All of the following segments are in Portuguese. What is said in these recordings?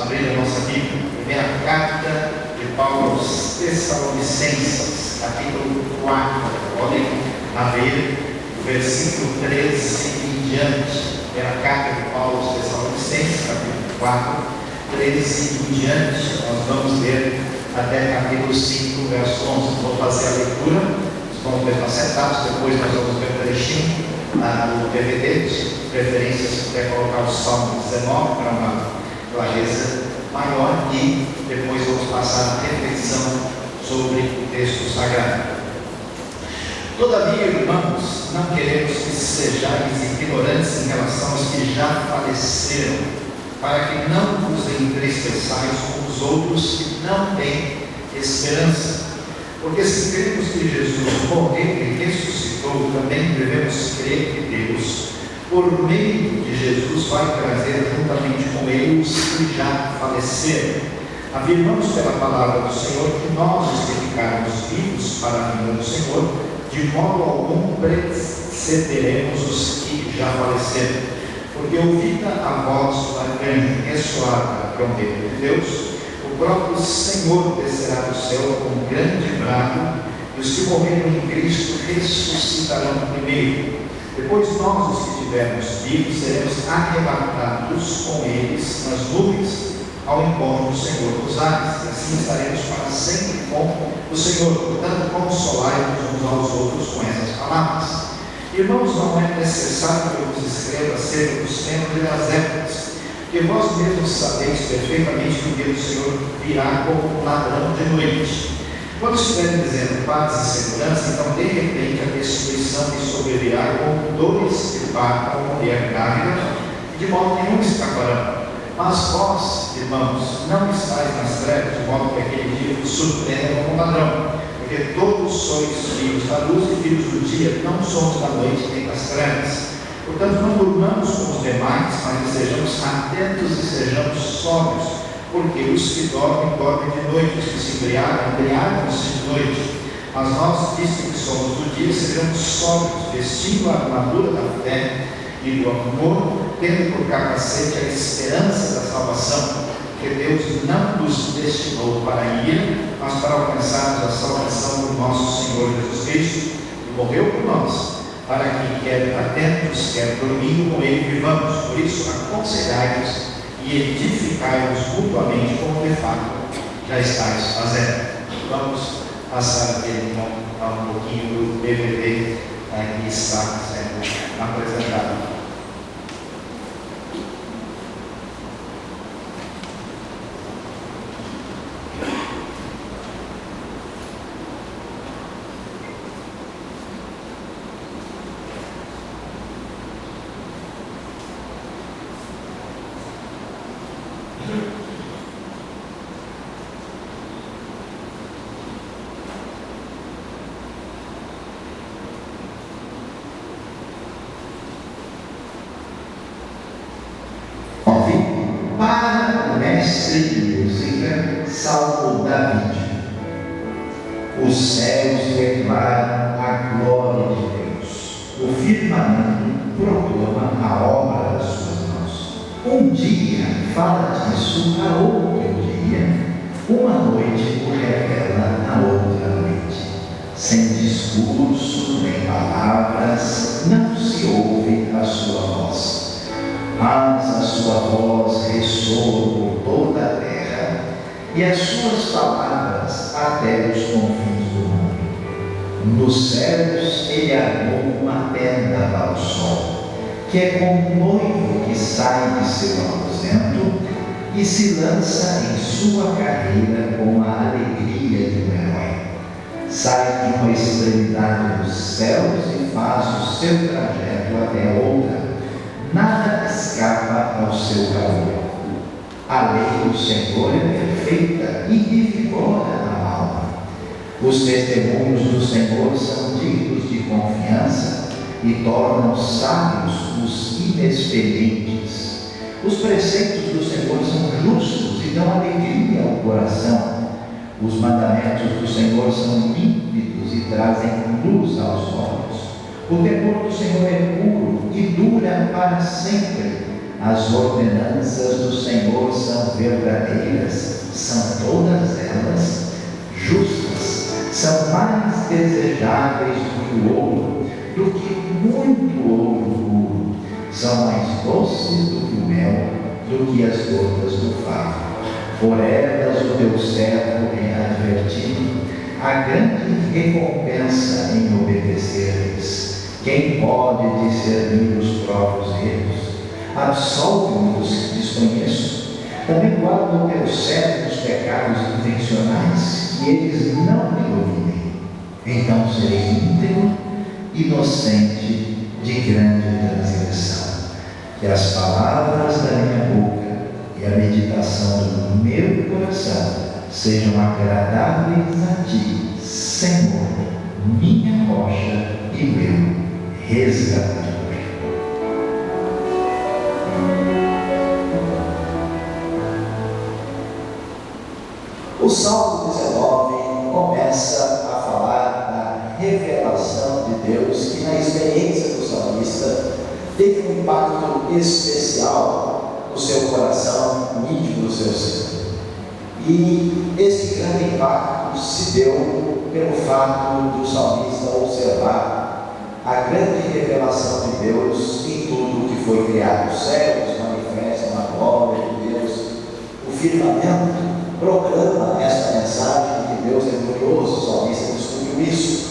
abrir a nossa Bíblia, primeira carta de Paulo aos Tessalonicenses, capítulo 4. Podem abrir o versículo 13 em diante. Primeira carta de Paulo aos Tessalonicenses, capítulo 4, 13 em diante. Nós vamos ler até capítulo 5, verso 11. Vou fazer a leitura, vamos ver sentados, depois nós vamos ver o trechinho no DVD, de preferência se puder colocar o Salmo 19 para uma clareza maior, e depois vamos passar a reflexão sobre o texto sagrado. Todavia, irmãos, não queremos que sejais ignorantes em relação aos que já faleceram, para que não vos entristeçais com os outros que não têm esperança. Porque se cremos que Jesus morreu e ressuscitou, também devemos crer que Deus, por meio de Jesus, vai trazer juntamente com ele os que já faleceram. Afirmamos pela palavra do Senhor que nós, os que ficarmos vivos para a vinda do Senhor, de modo algum precederemos os que já faleceram. Porque ouvida a voz da grande ressoada trombeta de Deus, o próprio Senhor descerá do céu com um grande brado, e os que morreram em Cristo ressuscitarão primeiro. Depois nós, os que estivermos vivos, seremos arrebatados com eles nas nuvens, ao encontro do Senhor nos ares, e assim estaremos para sempre com o Senhor. Portanto, consolai-nos uns aos outros com essas palavras. Irmãos, não é necessário que eu vos escreva acerca dos tempos e das épocas, porque vós mesmos sabeis perfeitamente que o dia do Senhor virá como um ladrão de noite. Quando estiverem dizendo paz e segurança, então de repente a destruição lhes sobrevirá como dores que partam a mulher grávida, e de modo nenhum escaparão. Mas vós, irmãos, não estáis nas trevas, de modo que aquele dia vos surpreenda como um ladrão. Porque todos sois filhos da luz e filhos do dia, não somos da noite nem das trevas. Portanto, não durmamos como os demais, mas sejamos atentos e sejamos sóbrios, porque os que dormem, dormem de noite, os que se embriagam, embriagam-se de noite. Mas nós, visto que somos do dia, sejamos sóbrios, vestindo a armadura da fé e do amor, tendo por capacete a esperança da salvação, que Deus não nos destinou para a ira, mas para alcançarmos a salvação do nosso Senhor Jesus Cristo, que morreu por nós, para que, quer atentos, quer dormindo com ele, vivamos. Por isso, aconselhai-vos e edificai-vos mutuamente, como de fato já estáis fazendo. Vamos passar aqui então um pouquinho do DVD que está sendo apresentado. Para o mestre de música, Salmo David. Os céus declaram a glória de Deus, o firmamento proclama a obra das suas mãos. Um dia fala disso a outro dia, uma noite o revela a outra noite. Sem discurso nem palavras, não se ouve a sua voz. Mas a sua voz ressoa por toda a terra, e as suas palavras até os confins do mundo. Nos céus ele armou uma tenda para o sol, que é como um noivo que sai de seu aposento e se lança em sua carreira com a alegria de um herói. Sai de uma extremidade dos céus e faz o seu trajeto até a outra. Nada escapa ao seu calor. A lei do Senhor é perfeita e revigora a alma. Os testemunhos do Senhor são dignos de confiança e tornam sábios os inexperientes. Os preceitos do Senhor são justos e dão alegria ao coração. Os mandamentos do Senhor são límpidos e trazem luz aos olhos. O temor do Senhor é puro e dura para sempre. As ordenanças do Senhor são verdadeiras, são todas elas justas, são mais desejáveis do que o ouro, do que muito ouro puro, são mais doces do que o mel, do que as gotas do favo. Por elas o teu servo é advertido, a grande recompensa em obedecer-lhes. Quem pode discernir os próprios erros? Absolve-me dos que desconheço. Também guarda o teu servo dos pecados intencionais, e eles não me dominem. Então serei íntegro, inocente de grande transgressão. Que as palavras da minha boca e a meditação do meu coração sejam agradáveis a ti, Senhor, minha rocha e meu resgatador. O Salmo 19 começa a falar da revelação de Deus, que na experiência do salmista teve um impacto especial no seu coração, íntimo do seu ser. E esse grande impacto se deu pelo fato do salmista observar a grande revelação de Deus em tudo que foi criado. Os céus manifestam a glória de Deus, o firmamento proclama esta mensagem de que Deus é glorioso. O salmista descobriu isso.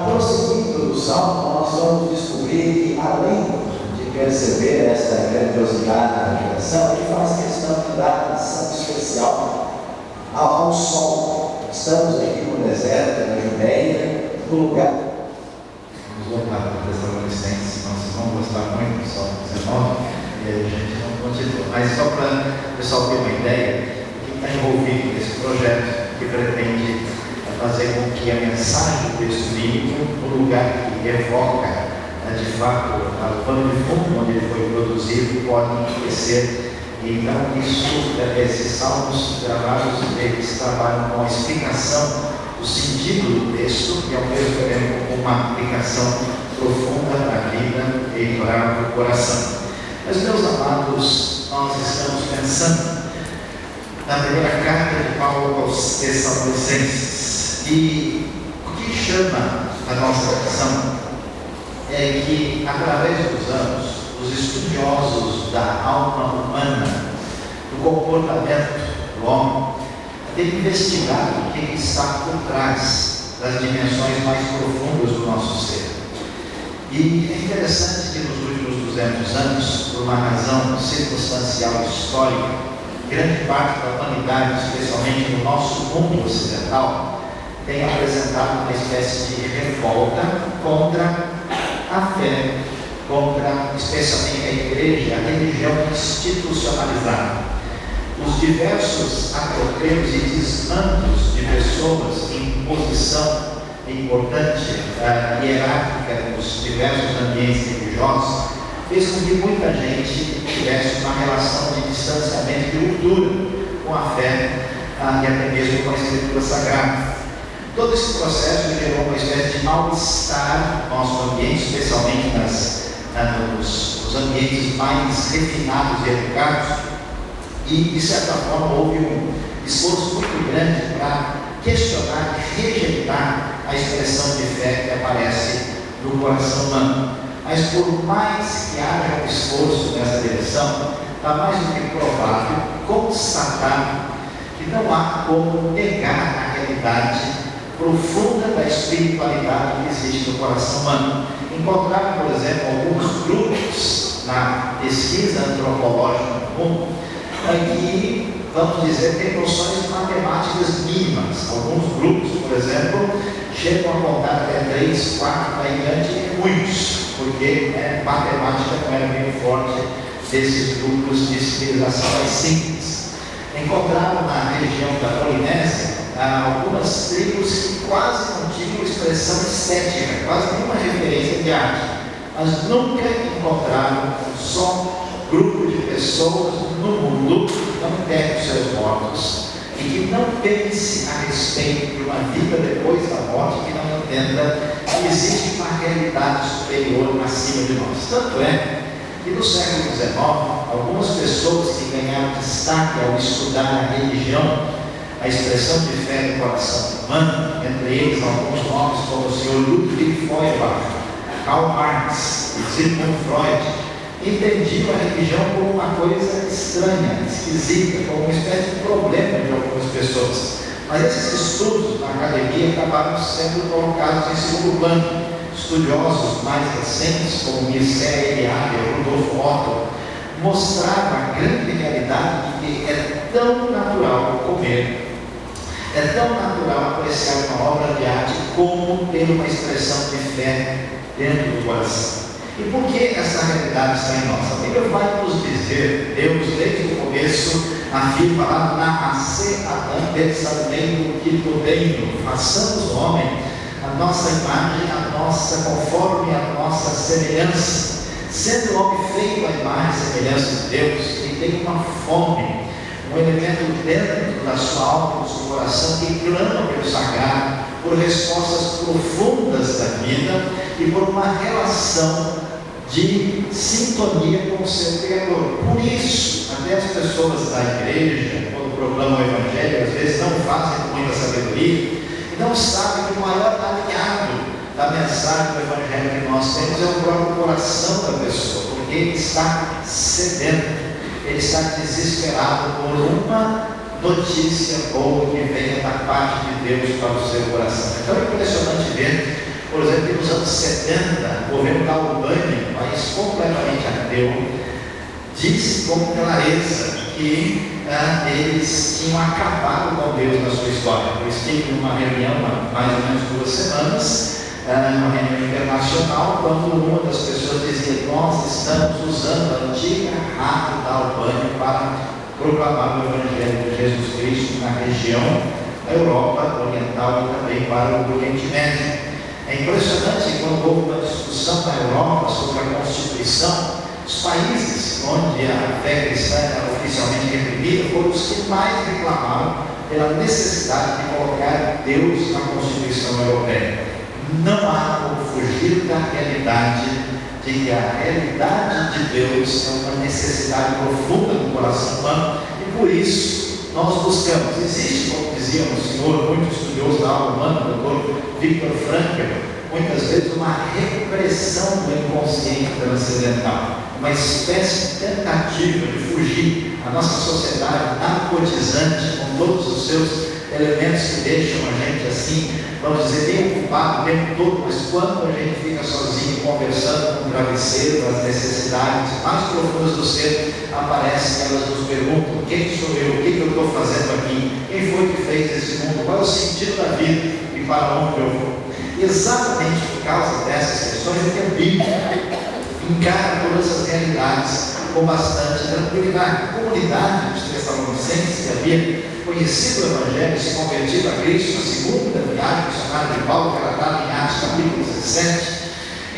Prosseguindo do Salmo, nós vamos descobrir que, além de perceber esta grandiosidade da criação, ele faz questão de dar atenção especial ao sol. Estamos aqui no deserto da Judéia, no lugar. Vamos voltar para a Tessalonicenses, senão vocês vão gostar muito do Salmo 19 e a gente não continua. Mas só para o pessoal ter uma ideia, quem está envolvido nesse projeto que pretende fazer com que a mensagem do texto bíblico, no lugar que evoca de fato o pano de fundo onde ele foi produzido, pode enriquecer. Então, esses salmos gravados, eles trabalham com a explicação do sentido do texto e ao mesmo tempo com uma aplicação profunda na vida e para o coração. Mas, meus amados, nós estamos pensando na primeira carta de Paulo aos Tessalonicenses, e o que chama a nossa atenção é que, através dos anos, os estudiosos da alma humana, do comportamento do homem, têm investigado o que está por trás das dimensões mais profundas do nosso ser. E é interessante que nos últimos 200 anos, por uma razão circunstancial histórica, grande parte da humanidade, especialmente no nosso mundo ocidental, tem apresentado uma espécie de revolta contra a fé, contra especialmente a igreja, a religião institucionalizada. Os diversos atropellos e desmandos de pessoas em posição importante, hierárquica nos diversos ambientes religiosos, fez com que muita gente tivesse uma relação de distanciamento e ruptura com a fé e até mesmo com a Escritura Sagrada. Todo esse processo gerou uma espécie de mal-estar no nosso ambiente, especialmente nos ambientes mais refinados e educados, e de certa forma houve um esforço muito grande para questionar e rejeitar a expressão de fé que aparece no coração humano. Mas por mais que haja um esforço nessa direção, está mais do que provável constatar que não há como negar a realidade profunda da espiritualidade que existe no coração humano. Encontraram, por exemplo, alguns grupos na pesquisa antropológica do mundo que, vamos dizer, têm noções matemáticas mínimas. Alguns grupos, por exemplo, chegam a contar até 3, 4, para diante, muitos, porque matemática não era bem forte desses grupos de civilização mais simples. Encontraram na região da Polinésia algumas tribos que quase não tinham expressão estética, quase nenhuma referência de arte, mas nunca encontraram um só grupo de pessoas no mundo que não enterre os seus mortos e que não pense a respeito de uma vida depois da morte, que não entenda que existe uma realidade superior acima de nós. Tanto é que no século XIX, algumas pessoas que ganharam destaque ao estudar a religião, a expressão de fé no coração humano, entre eles alguns nomes como o Sr. Ludwig Feuerbach, Karl Marx e Sigmund Freud, entendiam a religião como uma coisa estranha, esquisita, como uma espécie de problema de algumas pessoas. Mas esses estudos na academia acabaram sendo colocados em segundo plano. Estudiosos mais recentes, como Mircea Eliade e Rudolf Otto, mostraram a grande realidade de que é tão natural comer, é tão natural apreciar uma obra de arte como ter uma expressão de fé dentro do coração. E por que essa realidade está em nós? A Bíblia vai nos dizer, Deus desde o começo afirma lá na Nasce Adão pensamento que podendo, façamos o homem a nossa imagem, conforme a nossa semelhança. Sendo o homem feito à imagem e semelhança de Deus, ele tem uma fome, um elemento dentro da sua alma, do seu coração, que clama pelo sagrado, por respostas profundas da vida e por uma relação de sintonia com o seu Criador. Por isso, até as pessoas da igreja, quando proclamam o Evangelho, às vezes não fazem com muita sabedoria, e não sabem que o maior aliado da mensagem do Evangelho que nós temos é o próprio coração da pessoa, porque ele está sedento, ele está desesperado por uma notícia boa que venha da parte de Deus para o seu coração. Então é impressionante ver, por exemplo, que nos anos 70, o governo da Albânia, um país completamente ateu, disse com clareza que eles tinham acabado com Deus na sua história. Eu estive numa reunião há mais ou menos 2 semanas, uma reunião internacional, quando uma das pessoas dizia: nós estamos usando a antiga rádio da Albânia para proclamar o Evangelho de Jesus Cristo na região da Europa Oriental e também para o Oriente Médio. É impressionante quando houve uma discussão na Europa sobre a Constituição, os países onde a fé cristã era oficialmente reprimida foram os que mais reclamaram pela necessidade de colocar Deus na Constituição Europeia. Não há como fugir da realidade de que a realidade de Deus é uma necessidade profunda do coração humano e por isso nós buscamos. Existe, como dizia um senhor muito estudioso da alma humana, o Dr. Viktor Frankl, muitas vezes uma repressão do inconsciente transcendental, uma espécie de tentativa de fugir à nossa sociedade narcotizante, com todos os seus elementos que deixam a gente assim, vamos dizer, bem ocupado o tempo todo, mas quando a gente fica sozinho conversando com o travesseiro, as necessidades mais profundas do ser aparecem, elas nos perguntam: quem sou eu? O que eu estou fazendo aqui? Quem foi que fez esse mundo? Qual é o sentido da vida e para onde eu vou? E exatamente por causa dessas questões é que a Bíblia encara todas essas realidades com bastante tranquilidade. A comunidade dos Tessalonicenses, que havia conhecido o Evangelho e se convertido a Cristo na segunda viagem missionária de Paulo, relatado em Atos capítulo 17,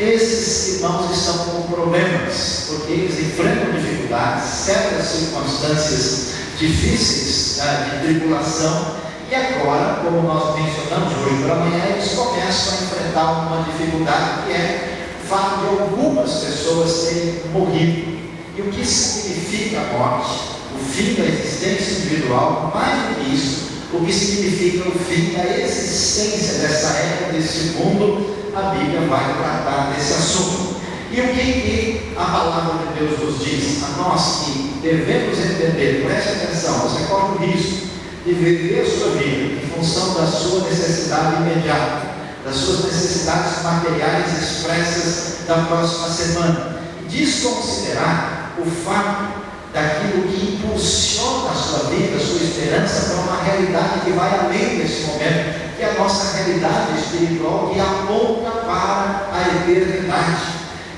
esses irmãos estão com problemas, porque eles enfrentam dificuldades, certas circunstâncias difíceis de tribulação, e agora, como nós mencionamos hoje pela manhã, eles começam a enfrentar uma dificuldade que é o fato de algumas pessoas terem morrido. E o que significa a morte? O fim da existência individual, mais do que isso, o que significa o fim da existência dessa era, desse mundo. A Bíblia vai tratar desse assunto. E o que a palavra de Deus nos diz? A nós que devemos entender, preste atenção, você corre o risco de viver a sua vida em função da sua necessidade imediata, das suas necessidades materiais expressas da próxima semana, e desconsiderar o fato daquilo que impulsiona a sua vida, a sua esperança para uma realidade que vai além desse momento, que é a nossa realidade espiritual, que aponta para a eternidade,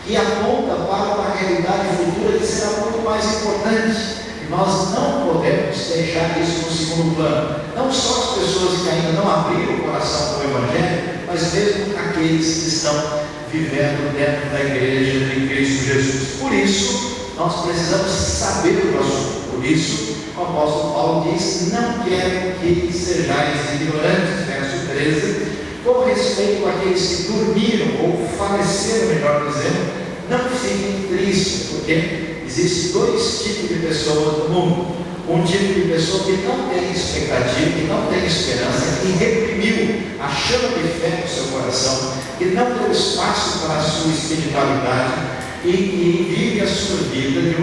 que aponta para uma realidade futura que será muito mais importante. E nós não podemos deixar isso no segundo plano. Não só as pessoas que ainda não abriram o coração para o Evangelho, mas mesmo aqueles que estão vivendo dentro da igreja de Cristo Jesus. Por isso, nós precisamos saber do assunto. Por isso, o apóstolo Paulo diz: não quero que sejais ignorantes, verso 13, com respeito àqueles que dormiram, ou faleceram, melhor dizendo, não fiquem tristes, porque existem dois tipos de pessoas no mundo. Um tipo de pessoa que não tem expectativa, que não tem esperança, que reprimiu a chama de fé no seu coração, que não deu espaço para a sua espiritualidade e vive a sua vida de uma